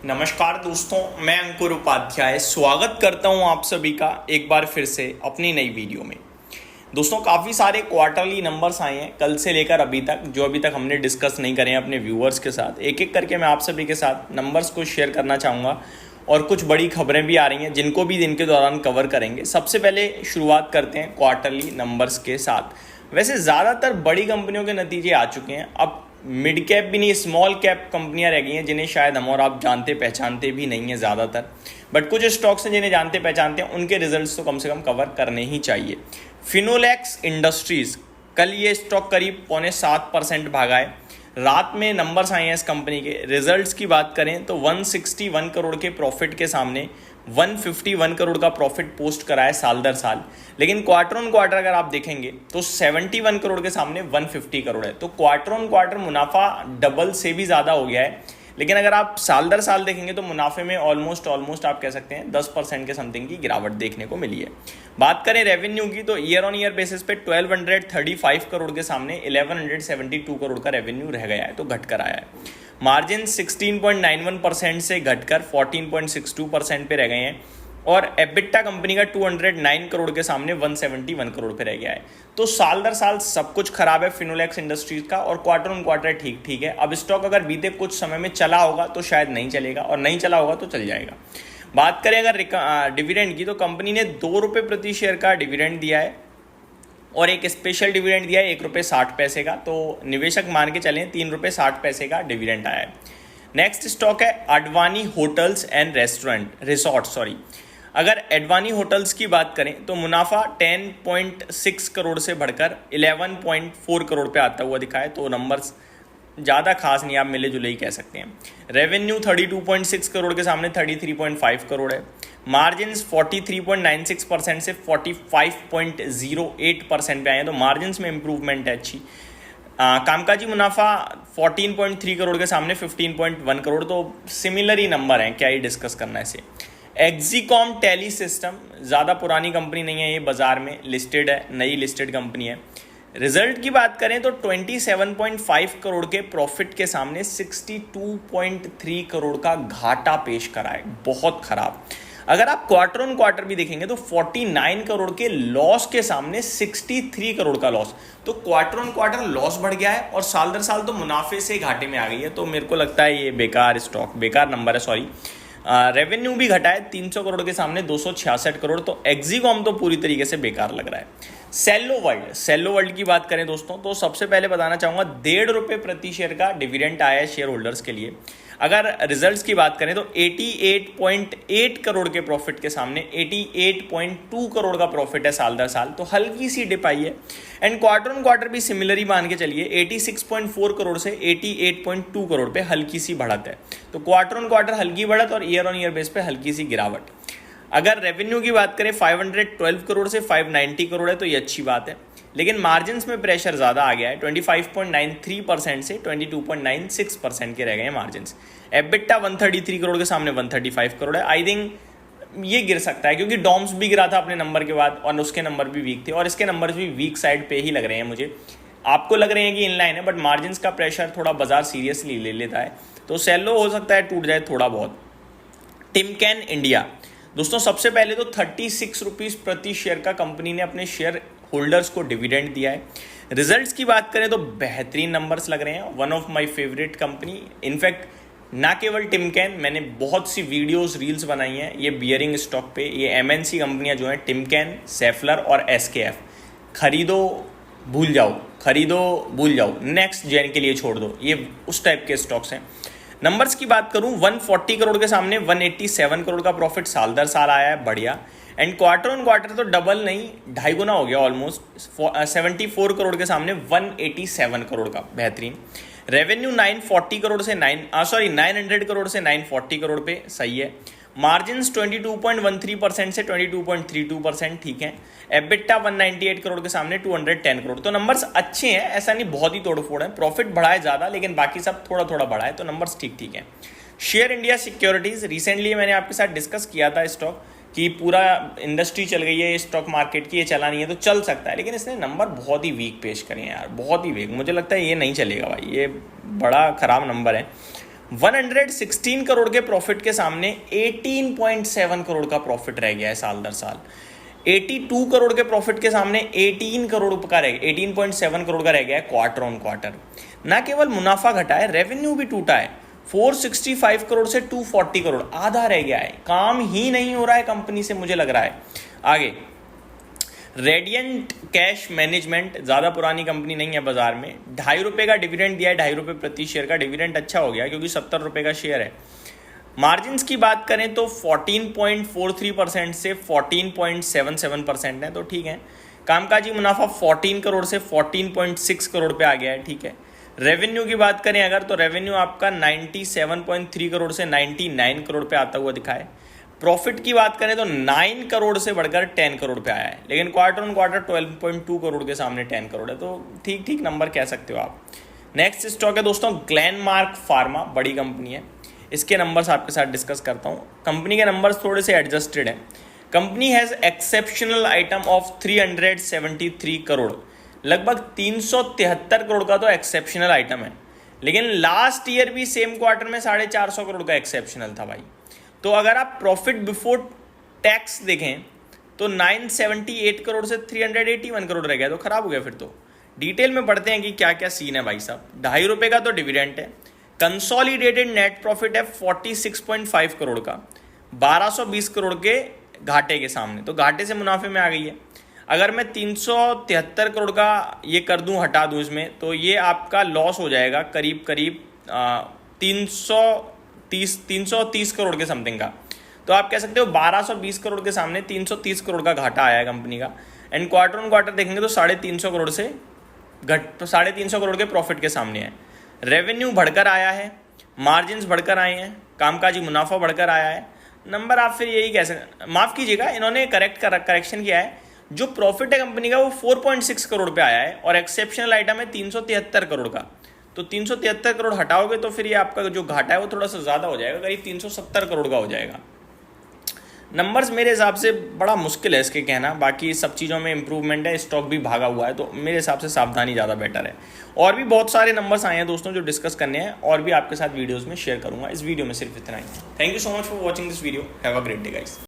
नमस्कार दोस्तों, मैं अंकुर उपाध्याय स्वागत करता हूं आप सभी का एक बार फिर से अपनी नई वीडियो में। दोस्तों, काफ़ी सारे क्वार्टरली नंबर्स आए हैं कल से लेकर अभी तक, जो अभी तक हमने डिस्कस नहीं करे हैं अपने व्यूअर्स के साथ। एक एक करके मैं आप सभी के साथ नंबर्स को शेयर करना चाहूँगा और कुछ बड़ी खबरें भी आ रही हैं जिनको भी दिन के दौरान कवर करेंगे। सबसे पहले शुरुआत करते हैं क्वार्टरली नंबर्स के साथ। वैसे ज़्यादातर बड़ी कंपनियों के नतीजे आ चुके हैं, अब मिड कैप भी नहीं, स्मॉल कैप कंपनियां रह गई हैं जिन्हें शायद हम और आप जानते पहचानते भी नहीं हैं ज़्यादातर, बट कुछ स्टॉक्स हैं जिन्हें जानते पहचानते हैं, उनके रिजल्ट्स तो कम से कम कवर करने ही चाहिए। फिनोलेक्स इंडस्ट्रीज़, कल ये स्टॉक करीब 0.7% भागा है। रात में नंबर्स आए हैं इस कंपनी के। रिजल्ट्स की बात करें तो 161 करोड़ के प्रॉफिट के सामने 151 करोड़ का प्रॉफिट पोस्ट करा है साल दर साल, लेकिन क्वार्टर ऑन क्वार्टर अगर आप देखेंगे तो 71 करोड़ के सामने 150 करोड़ है। तो क्वार्टर ऑन क्वार्टर मुनाफा डबल से भी ज़्यादा हो गया है, लेकिन अगर आप साल दर साल देखेंगे तो मुनाफे में ऑलमोस्ट आप कह सकते हैं 10% के समथिंग की गिरावट देखने को मिली है। बात करें रेवेन्यू की तो ईयर ऑन ईयर बेसिस पे 1235 करोड़ के सामने 1172 करोड़ का रेवेन्यू रह गया है, तो घट कर आया है। मार्जिन 16.91% से घटकर 14.62% पे रह गए हैं और एबिटा कंपनी का 209 करोड़ के सामने 171 करोड़ पे रह गया है। तो साल दर साल सब कुछ खराब है फिनोलेक्स इंडस्ट्रीज का, और क्वार्टर ऑन क्वार्टर ठीक ठीक है। अब स्टॉक अगर बीते कुछ समय में चला होगा तो शायद नहीं चलेगा, और नहीं चला होगा तो चल जाएगा। बात करें अगर डिविडेंड की तो कंपनी ने 2 रुपये प्रति शेयर का डिविडेंड दिया है और एक स्पेशल डिविडेंड दिया है 1 रुपये 60 पैसे का, तो निवेशक मान के चलें 3 रुपये 60 पैसे का डिविडेंड आया है। नेक्स्ट स्टॉक है अडवाणी होटल्स एंड रिसोर्ट। अगर एडवाणी होटल्स की बात करें तो मुनाफा 10.6 करोड़ से बढ़कर 11.4 करोड़ पे आता हुआ दिखा है, तो नंबर्स ज़्यादा खास नहीं, आप मिले जुले ही कह सकते हैं। रेवेन्यू 32.6 करोड़ के सामने 33.5 करोड़ है। मार्जिन्स 43.96% से 45.08% पे आए हैं, तो मार्जिन्स में इंप्रूवमेंट है अच्छी। कामकाजी मुनाफा 14.3 करोड़ के सामने 15.1 करोड़, तो सिमिलर ही नंबर हैं, क्या ही डिस्कस करना है इसे। एक्जीकॉम टेली सिस्टम, ज़्यादा पुरानी कंपनी नहीं है, ये बाज़ार में लिस्टेड है, नई लिस्टेड कंपनी है। रिजल्ट की बात करें तो 27.5 करोड़ के प्रॉफिट के सामने 62.3 करोड़ का घाटा पेश करा है, बहुत खराब। अगर आप क्वार्टर ऑन क्वार्टर भी देखेंगे तो 49 करोड़ के लॉस के सामने 63 करोड़ का लॉस, तो क्वार्टर ऑन क्वार्टर लॉस बढ़ गया है और साल दर साल तो मुनाफे से घाटे में आ गई है। तो मेरे को लगता है ये बेकार स्टॉक, बेकार नंबर है, सॉरी। रेवेन्यू भी घटा है 300 करोड़ के सामने 266 करोड़, तो एक्जीकॉम तो पूरी तरीके से बेकार लग रहा है। सेलो वर्ल्ड की बात करें दोस्तों तो सबसे पहले बताना चाहूँगा 1.5 रुपये प्रति शेयर का डिविडेंड आया है शेयर होल्डर्स के लिए। अगर रिजल्ट्स की बात करें तो 88.8 करोड़ के प्रॉफिट के सामने 88.2 करोड़ का प्रॉफिट है साल दर साल, तो हल्की सी डिप आई है। एंड क्वार्टर ऑन क्वार्टर भी सिमिलर ही मान के चलिए, 86.4 करोड़ से 88.2 करोड़ पे हल्की सी बढ़त है। तो क्वार्टर ऑन क्वार्टर हल्की बढ़त और ईयर ऑन ईयर बेस पे हल्की सी गिरावट। अगर रेवेन्यू की बात करें 512 करोड़ से 590 करोड़ है, तो ये अच्छी बात है, लेकिन मार्जिन्स में प्रेशर ज़्यादा आ गया है। 25.93% से 22.96% के रह गए हैं मार्जिन्स। एबिटा 133 करोड़ के सामने 135 करोड़ है। आई थिंक ये गिर सकता है क्योंकि डॉम्स भी गिरा था अपने नंबर के बाद और उसके नंबर भी वीक थे, और इसके नंबर भी वीक साइड पे ही लग रहे हैं मुझे। आपको लग रहे हैं कि इनलाइन है, बट मार्जिन्स का प्रेशर थोड़ा बाजार सीरियसली ले लेता है, तो सेलो हो सकता है टूट जाए थोड़ा बहुत। टिमकेन इंडिया, दोस्तों सबसे पहले तो 36 रुपीज़ प्रति शेयर का कंपनी ने अपने शेयर होल्डर्स को डिविडेंड दिया है। रिजल्ट्स की बात करें तो बेहतरीन नंबर्स लग रहे हैं, one of my favourite company. In fact ना केवल टिमकेन, मैंने बहुत सी वीडियोस रील्स बनाई हैं ये बियरिंग स्टॉक पे। ये एमएनसी कंपनियां जो हैं टिमकेन, सेफलर और एसकेएफ, खरीदो भूल जाओ, नेक्स्ट जेन के लिए छोड़ दो, ये उस टाइप के स्टॉक्स हैं। नंबर्स की बात करूं 140 करोड़ के सामने 187 करोड़ का प्रॉफिट साल दर साल आया है, बढ़िया। एंड क्वार्टर ऑन क्वार्टर तो डबल नहीं, 2.5 गुना हो गया ऑलमोस्ट, 74 करोड़ के सामने 187 करोड़ का, बेहतरीन। रेवेन्यू 900 करोड़ से 940 करोड़ पे, सही है। मार्जिन्स 22.13% से 22.32%, ठीक है। एबिटा 198 करोड़ के सामने 210 करोड़, तो नंबर्स अच्छे हैं, ऐसा नहीं बहुत ही तोड़फोड़ है। प्रॉफिट बढ़ा है ज़्यादा, लेकिन बाकी सब थोड़ा थोड़ा बढ़ा है, तो नंबर्स ठीक ठीक है। शेयर इंडिया सिक्योरिटीज़, रिसेंटली मैंने आपके साथ डिस्कस किया था स्टॉक कि पूरा इंडस्ट्री चल गई है स्टॉक मार्केट की, ये चला नहीं है तो चल सकता है, लेकिन इसने नंबर बहुत ही वीक पेश करे हैं यार, बहुत ही वीक। मुझे लगता है ये नहीं चलेगा भाई, ये बड़ा ख़राब नंबर है। 116 करोड़ के प्रॉफिट के सामने 18.7 करोड़ का प्रॉफिट रह गया है साल दर साल। 82 करोड़ के प्रॉफिट के सामने 18 करोड़ का रह गया, 18.7 करोड़ का रह गया है क्वार्टर ऑन क्वार्टर। ना केवल मुनाफा घटा है, रेवेन्यू भी टूटा है। 465 करोड़ से 240 करोड़, आधा रह गया है। काम ही नहीं हो रहा है कंपनी से, मुझे लग रहा है। आगे रेडियंट कैश मैनेजमेंट, ज़्यादा पुरानी कंपनी नहीं है बाजार में, ₹2.5 का डिविडेंड दिया है, ₹2.5 प्रति शेयर का डिविडेंड अच्छा हो गया क्योंकि ₹70 का शेयर है। मार्जिन्स की बात करें तो 14.43% से 14.77% है, तो ठीक है। कामकाजी मुनाफा 14 करोड़ से 14.6 करोड़ पे आ गया है, ठीक है। रेवेन्यू की बात करें अगर, तो रेवेन्यू आपका 97.3 करोड़ से 99 करोड़ पे आता हुआ दिखा है। प्रॉफिट की बात करें तो 9 करोड़ से बढ़कर 10 करोड़ पे आया है, लेकिन क्वार्टर ऑन क्वार्टर 12.2 करोड़ के सामने 10 करोड़ है, तो ठीक ठीक नंबर कह सकते हो आप। नेक्स्ट स्टॉक है दोस्तों ग्लेनमार्क फार्मा, बड़ी कंपनी है। इसके नंबर्स आपके साथ डिस्कस करता हूँ। कंपनी के नंबर्स थोड़े से एडजस्टेड हैं। Company has exceptional item of 373 crore, लगभग 373 करोड़ का तो एक्सेप्शनल आइटम है, लेकिन लास्ट ईयर भी सेम क्वार्टर में 450 करोड़ का एक्सेप्शनल था भाई। तो अगर आप प्रॉफिट बिफोर टैक्स देखें तो 978 करोड़ से 381 करोड़ रह गया, तो खराब हो गया फिर तो। डिटेल में पढ़ते हैं कि क्या क्या सीन है भाई साहब। ₹2.5 का तो डिविडेंड है। कंसोलिडेटेड नेट प्रॉफिट है 46.5 करोड़ का, 1220 करोड़ के घाटे के सामने, तो घाटे से मुनाफे में आ गई है। अगर मैं 373 करोड़ का ये कर दूं, हटा दूं इसमें, तो ये आपका लॉस हो जाएगा करीब करीब 330 करोड़ के समथिंग का। तो आप कह सकते हो 1220 करोड़ के सामने 330 करोड़ का घाटा आया है कंपनी का। एंड क्वार्टर ऑन क्वार्टर देखेंगे तो 350 करोड़ से 350 करोड़ के प्रॉफिट के सामने है। रेवेन्यू बढ़कर आया है, मार्जिन्स बढ़कर आए हैं, कामकाजी मुनाफा बढ़कर आया है। नंबर आप फिर यही कह सकते, माफ़ कीजिएगा, इन्होंने करेक्शन किया है। जो प्रॉफिट है कंपनी का वो 4.6 करोड़ पे आया है और एक्सेप्शनल आइटम है 373 करोड़ का। तो 373 करोड़ हटाओगे तो फिर ये आपका जो घाटा है वो थोड़ा सा ज़्यादा हो जाएगा, करीब 370 करोड़ का हो जाएगा। नंबर्स मेरे हिसाब से बड़ा मुश्किल है इसके कहना, बाकी सब चीज़ों में इंप्रूवमेंट है, स्टॉक भी भागा हुआ है, तो मेरे हिसाब से सावधानी ज़्यादा बेटर है। और भी बहुत सारे नंबर्स आए हैं दोस्तों जो डिस्कस करने हैं, और भी आपके साथ वीडियोज़ में शेयर करूँगा। इस वीडियो में सिर्फ इतना ही। Thank you so much for watching this video. Have a great day guys.